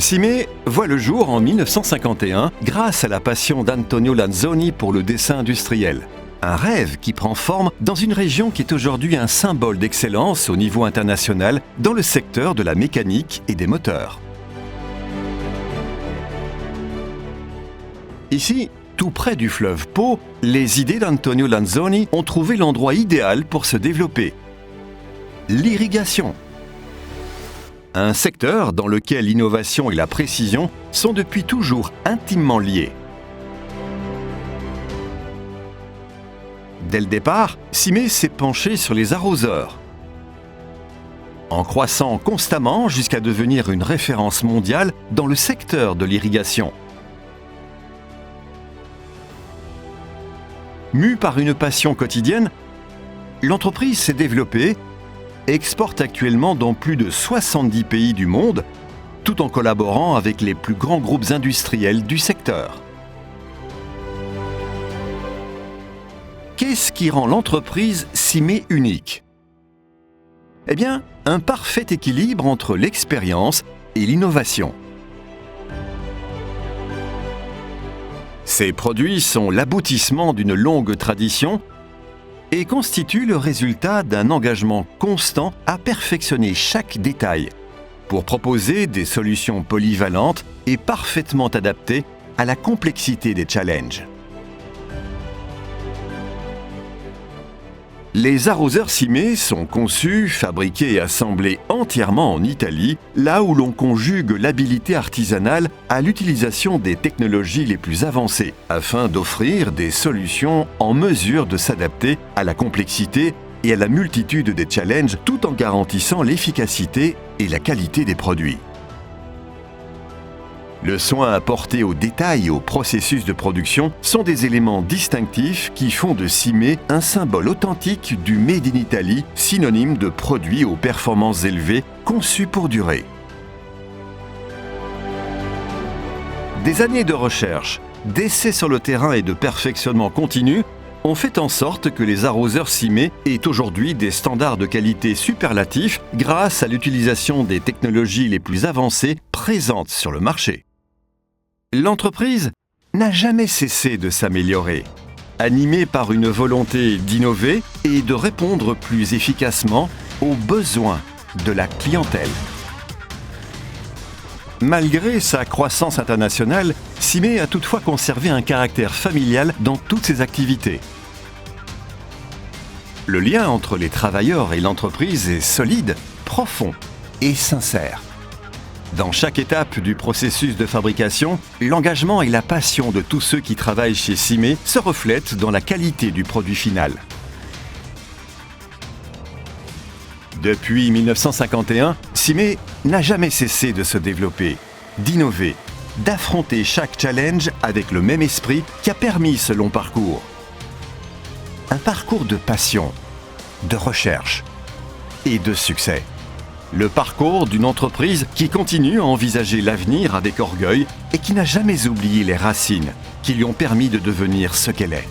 Cimé voit le jour en 1951 grâce à la passion d'Antonio Lanzoni pour le dessin industriel. Un rêve qui prend forme dans une région qui est aujourd'hui un symbole d'excellence au niveau international dans le secteur de la mécanique et des moteurs. Ici, tout près du fleuve Po, les idées d'Antonio Lanzoni ont trouvé l'endroit idéal pour se développer. L'irrigation. Un secteur dans lequel l'innovation et la précision sont depuis toujours intimement liés. Dès le départ, Cimé s'est penché sur les arroseurs. En croissant constamment jusqu'à devenir une référence mondiale dans le secteur de l'irrigation. Mue par une passion quotidienne, l'entreprise s'est développée et exporte actuellement dans plus de 70 pays du monde, tout en collaborant avec les plus grands groupes industriels du secteur. Qu'est-ce qui rend l'entreprise Cimé unique? Eh bien, un parfait équilibre entre l'expérience et l'innovation. Ces produits sont l'aboutissement d'une longue tradition et constituent le résultat d'un engagement constant à perfectionner chaque détail pour proposer des solutions polyvalentes et parfaitement adaptées à la complexité des challenges. Les arroseurs Cimé sont conçus, fabriqués et assemblés entièrement en Italie, là où l'on conjugue l'habileté artisanale à l'utilisation des technologies les plus avancées, afin d'offrir des solutions en mesure de s'adapter à la complexité et à la multitude des challenges, tout en garantissant l'efficacité et la qualité des produits. Le soin apporté aux détails et au processus de production sont des éléments distinctifs qui font de Cimé un symbole authentique du Made in Italy, synonyme de produits aux performances élevées conçus pour durer. Des années de recherche, d'essais sur le terrain et de perfectionnement continu ont fait en sorte que les arroseurs Cimé aient aujourd'hui des standards de qualité superlatifs grâce à l'utilisation des technologies les plus avancées présentes sur le marché. L'entreprise n'a jamais cessé de s'améliorer, animée par une volonté d'innover et de répondre plus efficacement aux besoins de la clientèle. Malgré sa croissance internationale, Cimé a toutefois conservé un caractère familial dans toutes ses activités. Le lien entre les travailleurs et l'entreprise est solide, profond et sincère. Dans chaque étape du processus de fabrication, l'engagement et la passion de tous ceux qui travaillent chez Cimé se reflètent dans la qualité du produit final. Depuis 1951, Cimé n'a jamais cessé de se développer, d'innover, d'affronter chaque challenge avec le même esprit qui a permis ce long parcours. Un parcours de passion, de recherche et de succès. Le parcours d'une entreprise qui continue à envisager l'avenir avec orgueil et qui n'a jamais oublié les racines qui lui ont permis de devenir ce qu'elle est.